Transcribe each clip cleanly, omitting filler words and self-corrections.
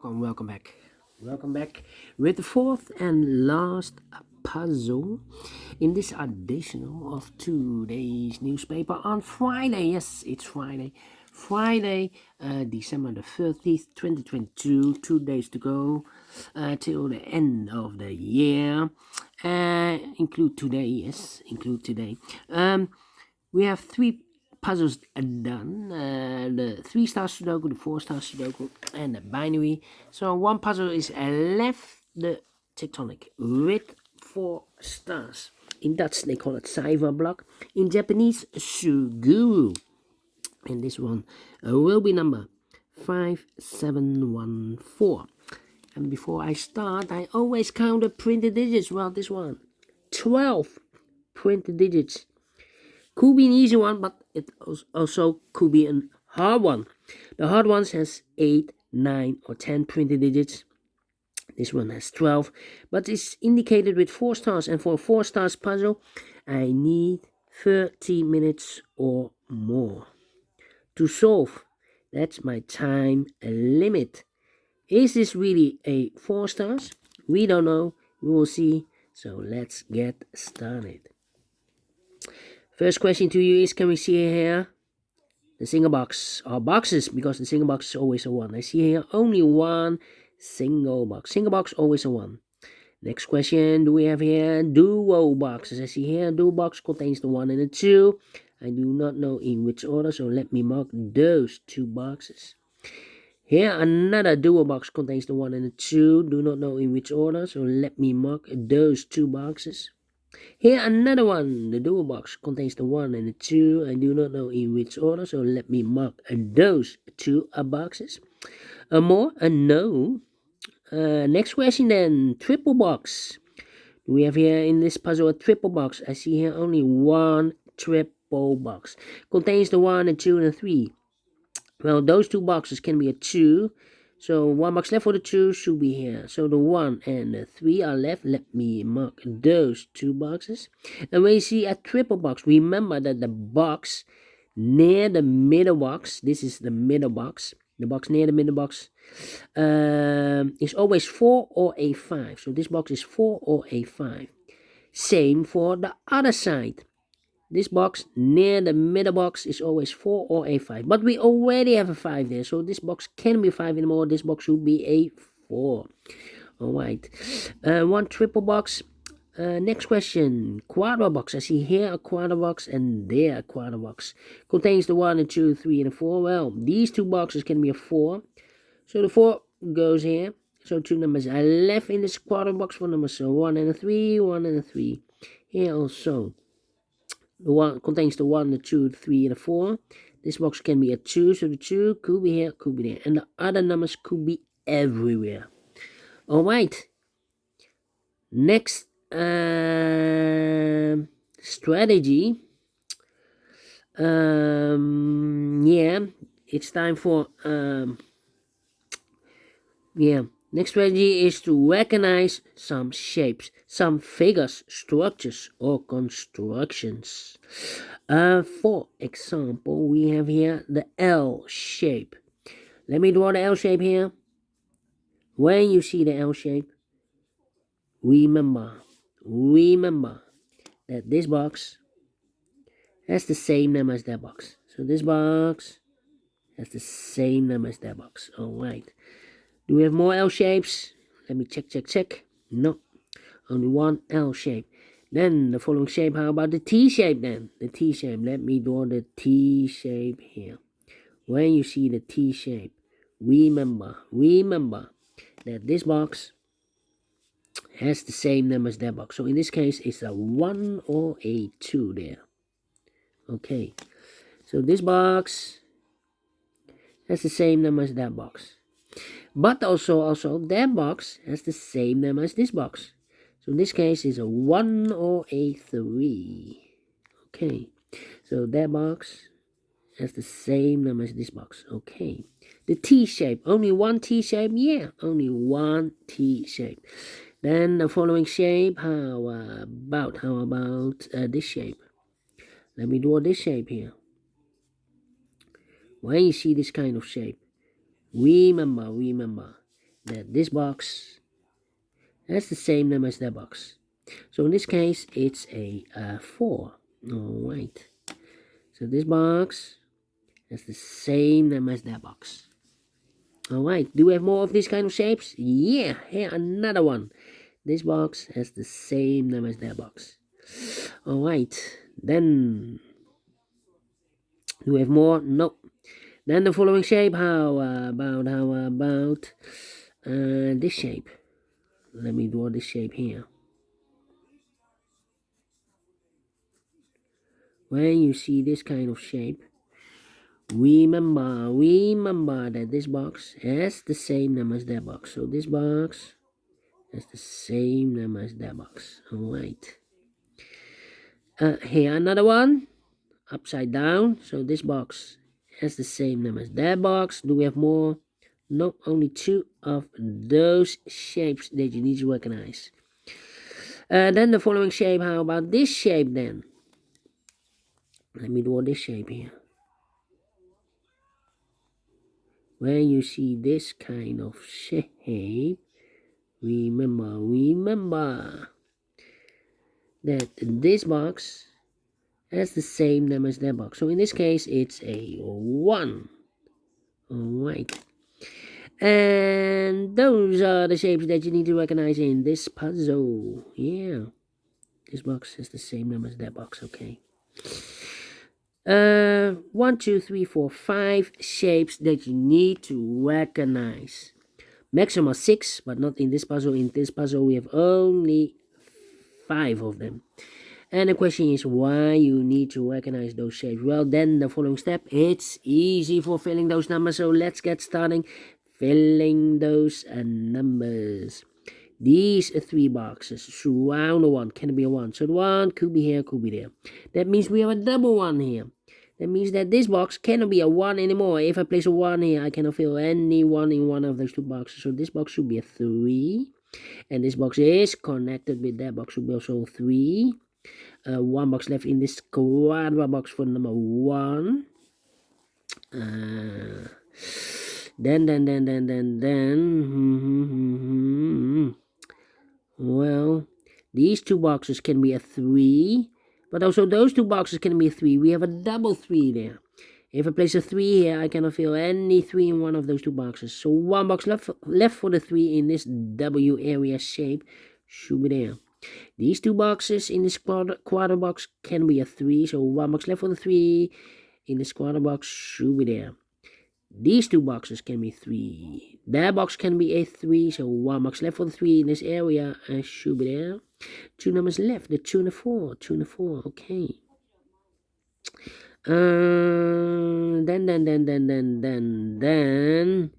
Welcome back with the fourth and last puzzle in this edition of today's newspaper on Friday. Yes, it's Friday. December the 30th, 2022. 2 days to go till the end of the year. Include today. We have three puzzles done, the 3-star Sudoku, the 4-star Sudoku, and the binary. So one puzzle is left, the Tectonic, with 4 stars. In Dutch they call it cipher block, in Japanese Suguru, and this one will be number 5714. And before I start, I always count the printed digits. Well, this one 12 printed digits. Could be an easy one, but it also could be a hard one. The hard ones has 8, 9, or 10 printed digits. This one has 12, but it's indicated with 4 stars. And for a 4 stars puzzle, I need 30 minutes or more to solve. That's my time limit. Is this really a 4 stars? We don't know. We will see. So let's get started. First question to you is, can we see here the single box or boxes, because the single box is always a 1. I see here only one single box. Single box always a 1. Next question, do we have here duo boxes? I see here duo box contains the 1 and the 2. I do not know in which order, so let me mark those 2 boxes. Here another duo box contains the 1 and the 2. Do not know in which order, so let me mark those 2 boxes. Here another one, the dual box contains the 1 and the 2. I do not know in which order, so let me mark those 2 boxes. No. Next question then, triple box. We have here in this puzzle a triple box. I see here only one triple box. Contains the 1 and 2 and 3. Well, those 2 boxes can be a 2. So 1 box left for the 2 should be here. So the 1 and the 3 are left. Let me mark those 2 boxes. And when you see a triple box, remember that the box near the middle box, this is the middle box, the box near the middle box, is always 4 or a 5. So this box is 4 or a 5. Same for the other side. This box near the middle box is always 4 or a 5. But we already have a 5 there. So this box can't be 5 anymore. This box should be a 4. Alright. One triple box. Next question. Quadra box. I see here a quadra box and there a quadra box. Contains the 1 and 2, 3 and a 4. Well, these 2 boxes can be a 4. So the 4 goes here. So 2 numbers are left in this quadra box for numbers. So 1 and a 3, 1 and a 3. Here also. The 1 contains the 1, the 2, the 3, and the 4. This box can be a 2, so the 2 could be here, could be there. And the other numbers could be everywhere. Alright. Next strategy. It's time for next strategy is to recognize some shapes, some figures, structures, or constructions. For example, we have here the L shape. Let me draw the L shape here. When you see the L shape, remember that this box has the same number as that box. So this box has the same number as that box. Alright. Do we have more L shapes? Let me check. No. Only one L shape. Then the following shape, how about the T shape then? The T shape. Let me draw the T shape here. When you see the T shape, remember that this box has the same number as that box. So in this case, it's a 1 or a 2 there. Okay. So this box has the same number as that box. But also that box has the same number as this box. So in this case it's a 1 or a 3. Okay. So that box has the same number as this box. Okay. The T shape. Only one T shape? Yeah, only one T shape. Then the following shape. How about this shape? Let me draw this shape here. When you see this kind of shape, remember that this box has the same number as that box. So in this case, it's a 4. Alright. So this box has the same number as that box. Alright, do we have more of these kind of shapes? Yeah, here another one. This box has the same number as that box. Alright, then do we have more? Nope. Then the following shape, how about this shape? Let me draw this shape here. When you see this kind of shape, remember that this box has the same number as that box. So this box has the same number as that box. Alright. Here another one. Upside down. So this box has the same number as that box. Do we have more? No, only 2 of those shapes that you need to recognize. Then the following shape, how about this shape then? Let me draw this shape here. When you see this kind of shape, remember that this box has the same number as that box. So in this case, it's a 1. Alright. And those are the shapes that you need to recognize in this puzzle. Yeah. This box has the same number as that box, okay. 1, 2, 3, 4, 5 shapes that you need to recognize. Maximum 6, but not in this puzzle. In this puzzle, we have only 5 of them. And the question is why you need to recognize those shapes. Well, then the following step, it's easy for filling those numbers. So let's get starting filling those numbers. These 3 boxes surround the 1. Can it be a 1? So the 1 could be here, could be there. That means we have a double 1 here. That means that this box cannot be a 1 anymore. If I place a 1 here, I cannot fill any 1 in one of those 2 boxes. So this box should be a 3. And this box is connected with that box, should be also 3. 1 box left in this quadra box for number 1. Well, these 2 boxes can be a 3, but also those 2 boxes can be a 3. We have a double 3 there. If I place a 3 here, I cannot fill any 3 in one of those 2 boxes. So 1 box left for the 3 in this W area shape should be there. These 2 boxes in this quarter box can be a 3. So 1 box left for the 3 in this quarter box should be there. These 2 boxes can be 3. That box can be a 3. So 1 box left for the 3 in this area should be there. 2 numbers left. The 2 and the 4. 2 and the 4. Okay. Then.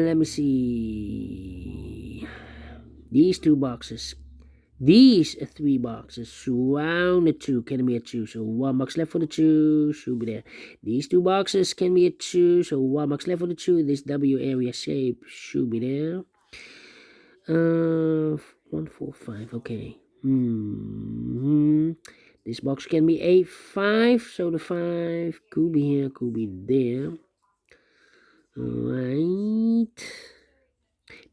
Let me see. These 2 boxes. These 3 boxes surround the 2 can be a 2. So 1 box left for the 2 should be there. These 2 boxes can be a 2. So 1 box left for the 2. This W area shape should be there. 1, 4, 5. Okay. This box can be a 5. So the 5 could be here, could be there. Alright.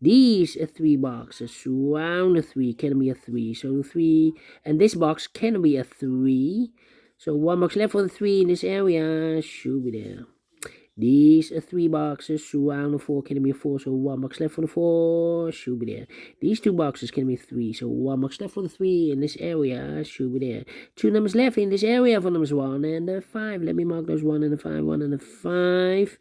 These 3 boxes surround the 3 can be a 3. So the 3 and this box can be a 3. So 1 box left for the 3 in this area should be there. These 3 boxes surround the 4 can be a 4. So 1 box left for the 4 should be there. These 2 boxes can be 3. So 1 box left for the 3 in this area should be there. 2 numbers left in this area for numbers 1 and 5. Let me mark those 1 and 5. 1 and 5.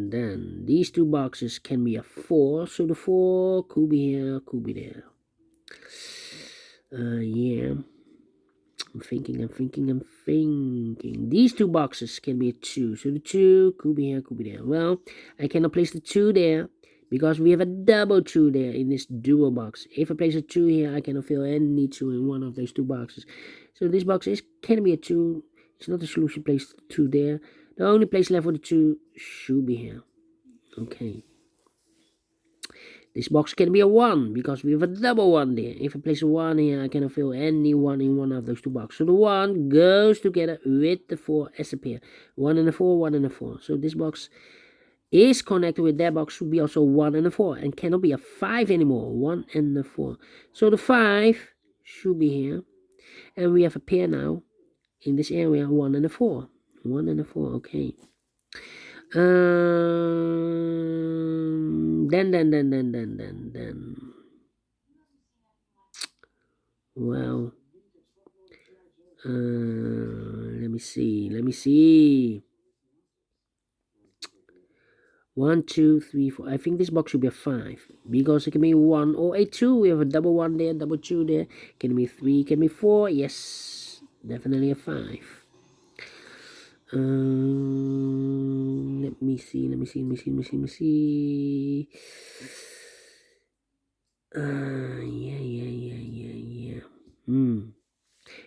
Then these 2 boxes can be a 4. So the 4 could be here, could be there. Yeah. I'm thinking. These 2 boxes can be a 2. So the 2 could be here, could be there. Well, I cannot place the 2 there because we have a double 2 there in this dual box. If I place a 2 here, I cannot fill any 2 in one of those 2 boxes. So this box can be a 2. It's not a solution place 2 there. The only place left for the 2 should be here. Okay. This box can be a 1 because we have a double 1 there. If I place a 1 here, I cannot fill any 1 in one of those two boxes. So the 1 goes together with the 4 as a pair. 1 and a 4, 1 and a 4. So this box is connected with that box should be also 1 and a 4 and cannot be a 5 anymore. 1 and a 4. So the 5 should be here. And we have a pair now in this area, 1 and a 4. 1 and a 4, okay. Then. Well, let me see. 1, 2, 3, 4. I think this box should be a 5 because it can be 1 or a 2. We have a double 1 there, double 2 there. Can be 3, can be 4. Yes, definitely a 5. Let me see. Yeah.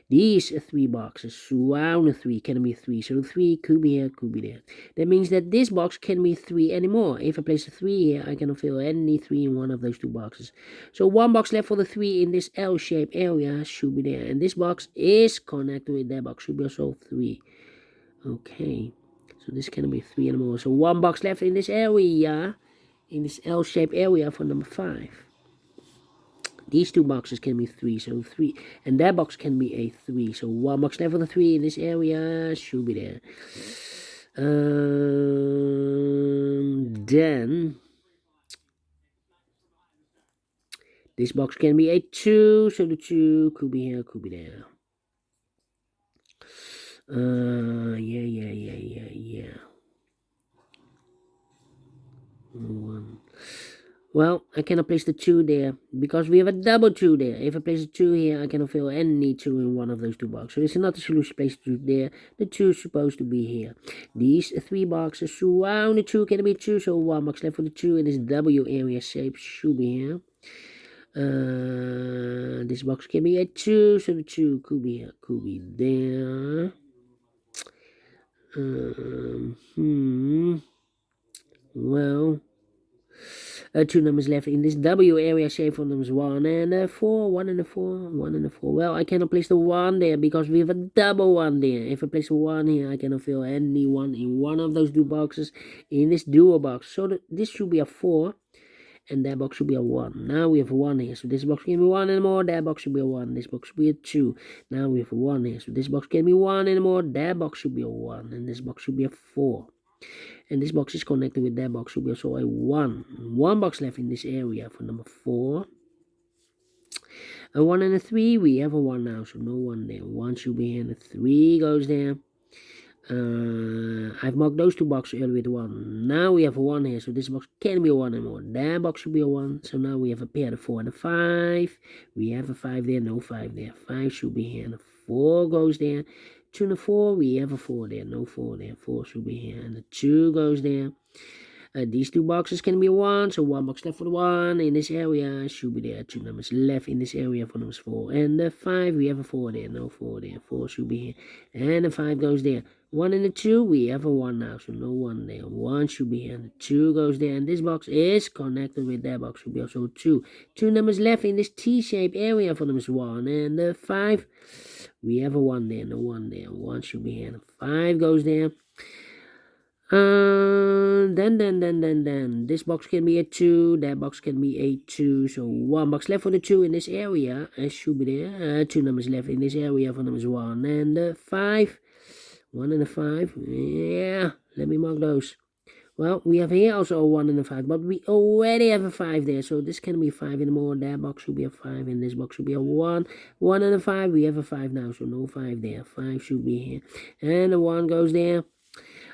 These 3 boxes surround the 3 can be 3. So the 3 could be here, could be there. That means that this box can be 3 anymore. If I place a 3 here, I cannot fill any 3 in one of those 2 boxes. So 1 box left for the 3 in this L-shaped area should be there. And this box is connected with that box. Should be also 3. Okay. So this can be 3 anymore. So 1 box left in this area. In this L-shaped area for number 5. These 2 boxes can be 3, so 3, and that box can be a 3, so 1 box left for the 3 in this area should be there. Then this box can be a 2, so the 2 could be here, could be there. Yeah. 1. Well, I cannot place the 2 there because we have a double 2 there. If I place a 2 here, I cannot fill any 2 in one of those 2 boxes. So this is not the solution place 2 there. The 2 is supposed to be here. These 3 boxes surround the 2 can be 2. So 1 box left for the 2 in this W area shape should be here. This box can be a 2. So the 2 could be here, could be there. Well, 2 numbers left in this W area shape for numbers 1 and 4. 1 and a 4. 1 and a 4. Well, I cannot place the 1 there because we have a double 1 there. If I place a 1 here, I cannot fill any 1 in one of those 2 boxes in this dual box. So this should be a 4. And that box should be a 1. Now we have a 1 here. So this box can be 1 anymore. That box should be a 1. This box should be a 2. Now we have a 1 here. So this box can be 1 anymore. That box should be a 1. And this box should be a 4. And this box is connected with that box. Should be also a 1. 1 box left in this area for number 4. A 1 and a 3. We have a 1 now. So no 1 there. 1 should be here. And a 3 goes there. I've marked those 2 boxes earlier with 1. Now we have a 1 here, so this box can be a 1 anymore. That box should be a 1. So now we have a pair of 4 and a 5. We have a 5 there, no 5 there. 5 should be here, and a 4 goes there. 2 and a 4, we have a 4 there, no 4 there. 4 should be here, and the 2 goes there. These 2 boxes can be 1, so 1 box left for the 1 in this area should be there. 2 numbers left in this area for numbers 4 and the 5. We have a 4 there, no 4 there. 4 should be here, and the 5 goes there. 1 and the 2, we have a 1 now, so no 1 there. 1 should be here, and the 2 goes there, and this box is connected with that box, should be also 2. 2 numbers left in this T-shaped area for numbers 1 and the 5. We have a 1 there, no 1 there. 1 should be here, and the 5 goes there. Then this box can be a 2, that box can be a 2, so 1 box left for the 2 in this area, should be there. 2 numbers left in this area for numbers 1 and 5. 1 and a 5, yeah, let me mark those. Well, we have here also a 1 and a 5, but we already have a 5 there, so this can be 5 anymore. That box should be a 5, and this box should be a 1. 1 and a 5, we have a 5 now, so no 5 there. 5 should be here, and the 1 goes there.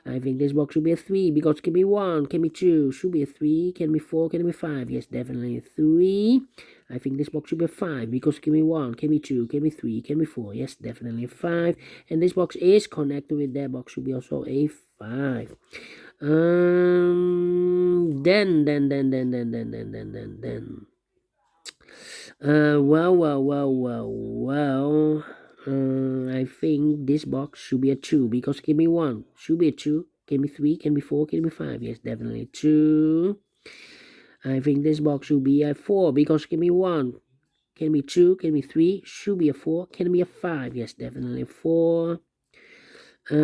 I think this box should be a 3 because it can be 1, can be 2, should be a 3, can be 4, can be 5. Yes, definitely a 3. I think this box should be a 5 because it can be 1, can be 2, can be 3, can be 4. Yes, definitely a 5. And this box is connected with that box, should be also a 5. Then. Well. I think this box should be a 2 because it can be 1, should be a 2, can be 3, can be 4, can be 5. Yes, definitely 2. I think this box should be a 4 because it can be 1, can be 2, can be 3, should be a 4, can be a 5. Yes, definitely a 4. Then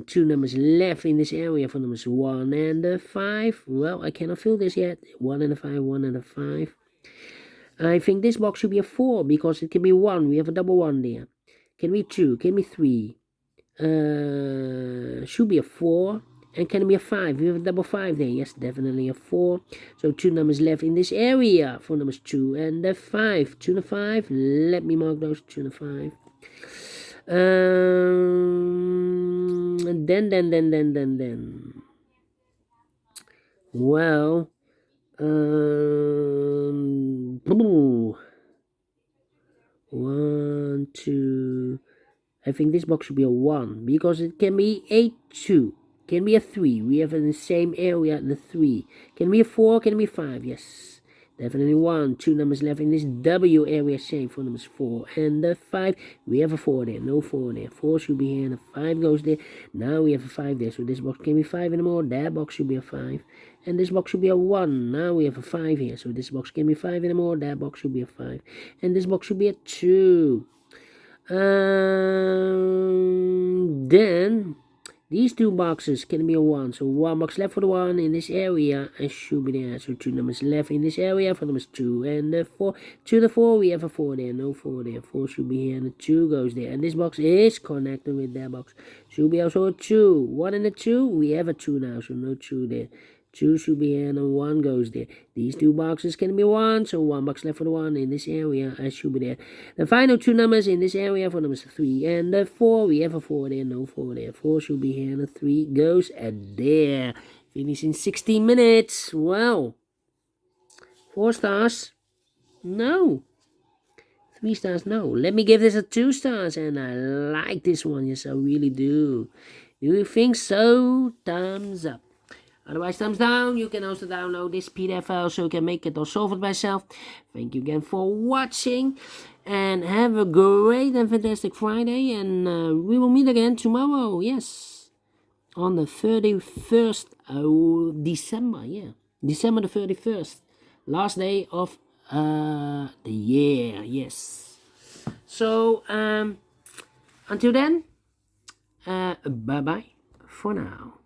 2 numbers left in this area for numbers 1 and 5. Well, I cannot fill this yet. 1 and a 5, 1 and a 5. I think this box should be a 4 because it can be 1. We have a double 1 there. Can be 2, can be 3. Should be a 4. And can be a 5. We have a double 5 there. Yes, definitely a 4. So 2 numbers left in this area for numbers 2 and 5. 2 and 5. Let me mark those 2 and 5. Then. Well, 1, 2. I think this box should be a 1 because it can be a 2, can be a 3. We have in the same area the 3. Can be a 4, can be 5. Yes, definitely 1. 2 numbers left in this W area, same for numbers 4 and 5. We have a 4 there, no 4 there. 4 should be here and a 5 goes there. Now we have a 5 there, so this box can be 5 anymore. That box should be a 5. And this box should be a 1. Now we have a 5 here, so this box can be 5 anymore. That box should be a 5. And this box should be a 2. Then these 2 boxes can be a 1. So 1 box left for the 1 in this area and should be there. So 2 numbers left in this area for numbers 2 and 4. 2 and 4, we have a 4 there. No 4 there. 4 should be here and the 2 goes there. And this box is connected with that box. Should be also a 2. 1 and a 2, we have a 2 now. So no 2 there. 2 should be here and a 1 goes there. These 2 boxes can be 1, so 1 box left for the 1 in this area. I should be there. The final 2 numbers in this area for numbers 3 and 4. We have a 4 there, no 4 there. 4 should be here and a 3 goes there. Finish in 16 minutes. Wow. 4 stars? No. 3 stars? No. Let me give this a 2 stars, and I like this one. Yes, I really do. Do you think so? Thumbs up. Otherwise, thumbs down. You can also download this PDF file so you can make it or solve it by yourself. Thank you again for watching. And have a great and fantastic Friday. And we will meet again tomorrow. Yes. On the 31st of December. Yeah. December the 31st. Last day of the year. Yes. So, until then, bye-bye for now.